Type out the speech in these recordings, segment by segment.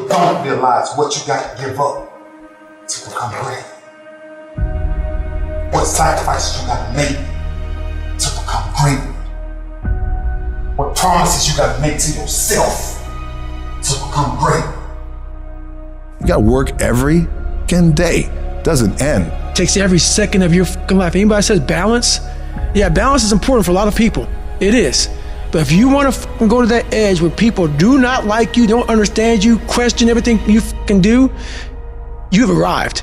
don't realize what you got to give up to become great. What sacrifices you got to make to become great. What promises you got to make to yourself to become great. You got to work every fucking day. Doesn't end. Takes every second of your fucking life. Anybody says balance? Yeah, balance is important for a lot of people. It is. But if you want to go to that edge where people do not like you, don't understand you, question everything you fucking do, you've arrived.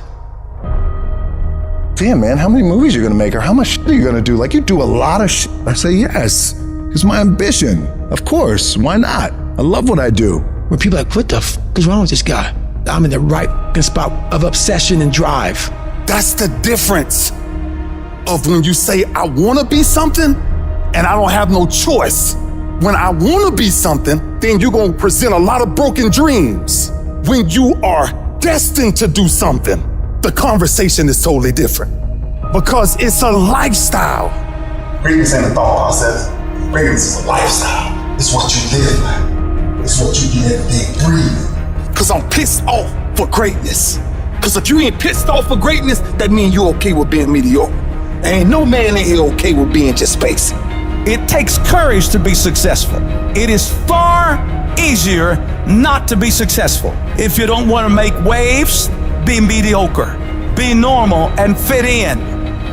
Damn, man, how many movies are you gonna make, or how much shit are you gonna do? Like, you do a lot of shit. I say yes. It's my ambition. Of course, why not? I love what I do. Where people are like, what the fuck is wrong with this guy? I'm in the right fucking spot of obsession and drive. That's the difference of when you say, I wanna be something, and I don't have no choice. When I wanna be something, then you're gonna present a lot of broken dreams. When you are destined to do something, the conversation is totally different because it's a lifestyle. Greatness ain't a thought process. Greatness is a lifestyle. It's what you live by. It's what you get every day, breathe. Cause I'm pissed off for greatness. Cause if you ain't pissed off for greatness, that means you're okay with being mediocre. Ain't no man in here okay with being just basic. It takes courage to be successful. It is far easier not to be successful. If you don't want to make waves, be mediocre, be normal and fit in.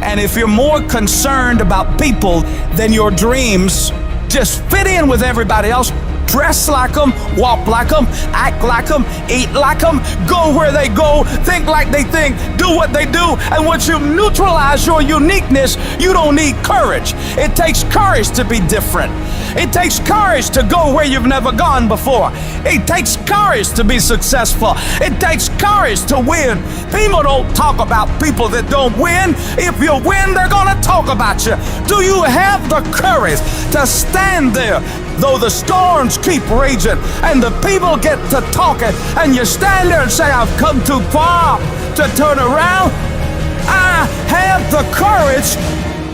And if you're more concerned about people than your dreams, just fit in with everybody else. Dress like them, walk like them, act like them, eat like them, go where they go, think like they think, do what they do. And once you neutralize your uniqueness, you don't need courage. It takes courage to be different. It takes courage to go where you've never gone before. It takes courage to be successful. It takes courage to win. People don't talk about people that don't win. If you win, they're gonna talk about you. Do you have the courage to stand there though the storms keep raging and the people get to talking and you stand there and say, I've come too far to turn around? I have the courage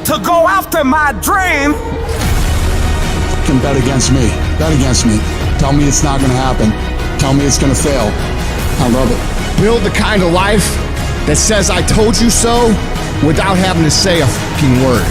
to go after my dream. Can bet against me. Bet against me. Tell me it's not gonna happen. Tell me it's gonna fail. I love it. Build the kind of life that says I told you so without having to say a fucking word.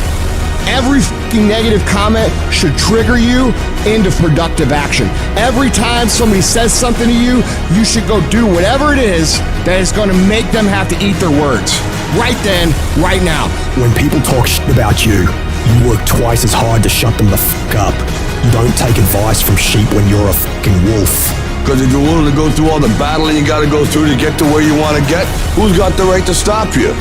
Every fucking negative comment should trigger you into productive action. Every time somebody says something to you, you should go do whatever it is that is gonna make them have to eat their words. Right then, right now. When people talk shit about you, you work twice as hard to shut them the fuck up. You don't take advice from sheep when you're a fucking wolf. Because if you're willing to go through all the battling you gotta go through to get to where you wanna get, who's got the right to stop you?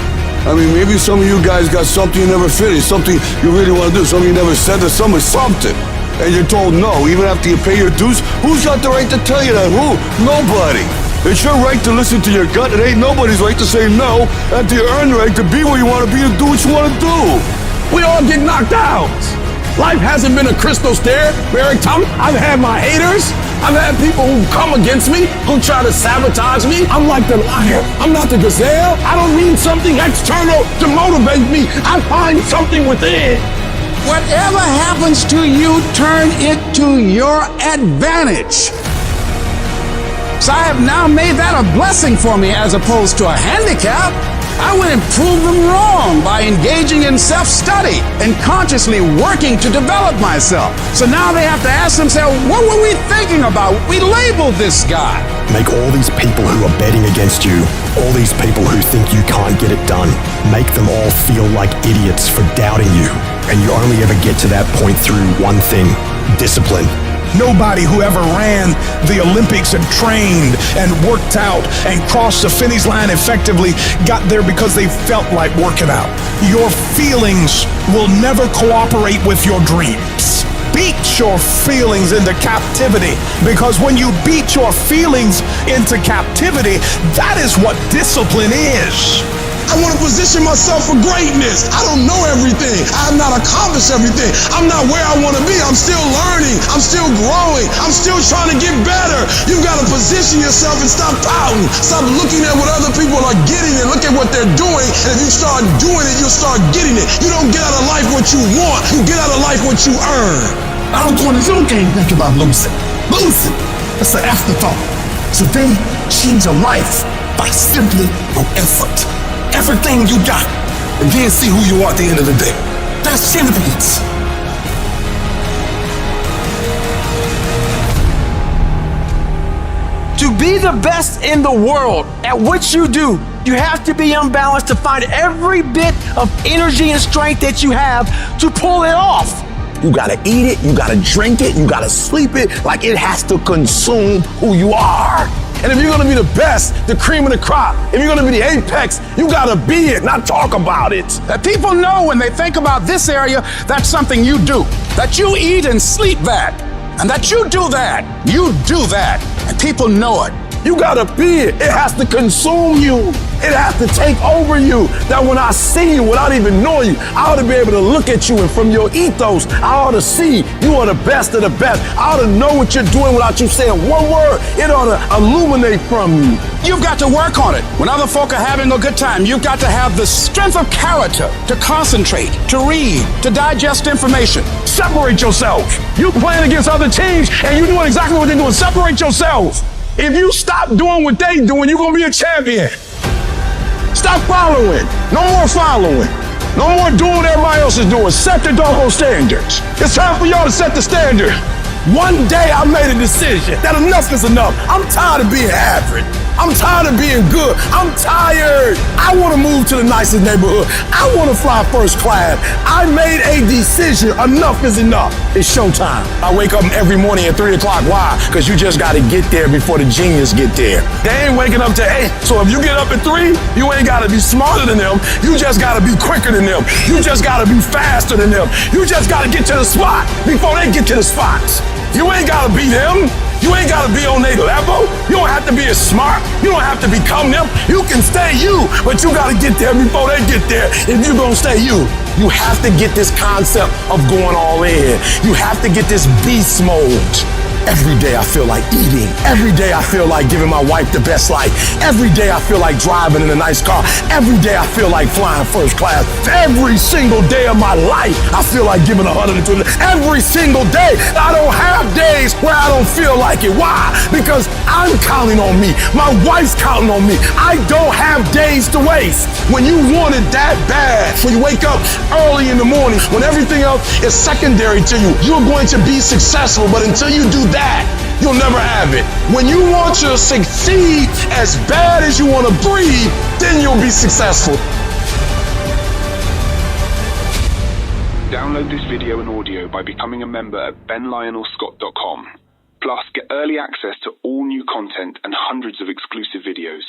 I mean, maybe some of you guys got something you never finished, something you really want to do, something you never said to somebody, something. And you're told no, even after you pay your dues. Who's got the right to tell you that? Who? Nobody. It's your right to listen to your gut. It ain't nobody's right to say no after you earn the right to be where you want to be and do what you want to do. We all get knocked out. Life hasn't been a crystal stair. Eric Thomas, I've had my haters. I've had people who come against me, who try to sabotage me. I'm like the lion. I'm not the gazelle. I don't need something external to motivate me. I find something within. Whatever happens to you, turn it to your advantage. So I have now made that a blessing for me as opposed to a handicap. I would improve them wrong by engaging in self-study and consciously working to develop myself. So now they have to ask themselves, what were we thinking about? We labeled this guy. Make all these people who are betting against you, all these people who think you can't get it done, make them all feel like idiots for doubting you. And you only ever get to that point through one thing: discipline. Nobody who ever ran the Olympics and trained and worked out and crossed the finish line effectively got there because they felt like working out. Your feelings will never cooperate with your dreams. Beat your feelings into captivity, because when you beat your feelings into captivity, that is what discipline is. I want to position myself for greatness. I don't know everything. I have not accomplished everything. I'm not where I want to be. I'm still learning. I'm still growing. I'm still trying to get better. You've got to position yourself and stop pouting. Stop looking at what other people are getting and look at what they're doing. And if you start doing it, you'll start getting it. You don't get out of life what you want. You get out of life what you earn. I don't want to, you can't think about losing. Losing. That's an afterthought. So then change your life by simply your effort. Everything you got. And then see who you are at the end of the day. That's champions. To be the best in the world at what you do, you have to be unbalanced to find every bit of energy and strength that you have to pull it off. You gotta eat it, you gotta drink it, you gotta sleep it, like it has to consume who you are. And if you're gonna be the best, the cream of the crop, if you're gonna be the apex, you gotta be it, not talk about it. That people know when they think about this area, that's something you do. That you eat and sleep that. And that you do that. You do that. And people know it. You gotta be it. It has to consume you. It has to take over you. That when I see you without even knowing you, I ought to be able to look at you, and from your ethos, I ought to see you are the best of the best. I ought to know what you're doing without you saying one word. It ought to illuminate from you. You've got to work on it. When other folk are having a good time, you've got to have the strength of character to concentrate, to read, to digest information. Separate yourself. You playing against other teams and you doing exactly what they're doing. Separate yourself. If you stop doing what they doing, you're gonna be a champion. Stop following. No more following. No more doing what everybody else is doing. Set the doggone standards. It's time for y'all to set the standard. One day I made a decision that enough is enough. I'm tired of being average. I'm tired of being good. I'm tired. I want to move to the nicest neighborhood. I want to fly first class. I made a decision. Enough is enough. It's showtime. I wake up every morning at 3 o'clock. Why? Because you just got to get there before the genius get there. They ain't waking up till 8. So if you get up at 3, you ain't got to be smarter than them. You just got to be quicker than them. You just got to be faster than them. You just got to get to the spot before they get to the spots. You ain't got to be them. You ain't got to be on their level. You don't have to be as smart. You don't have to become them. You can stay you, but you got to get there before they get there if you're going to stay you. You have to get this concept of going all in. You have to get this beast mode. Every day I feel like eating. Every day I feel like giving my wife the best life. Every day I feel like driving in a nice car. Every day I feel like flying first class. Every single day of my life, I feel like giving 120. Every single day. I don't have days where I don't feel like it. Why? Because I'm counting on me. My wife's counting on me. I don't have days to waste. When you want it that bad, when you wake up early in the morning, when everything else is secondary to you, you're going to be successful. But until you do that, you'll never have it. When you want to succeed as bad as you want to breathe, then you'll be successful. Download this video and audio by becoming a member at benlionelscott.com. Plus, get early access to all new content and hundreds of exclusive videos.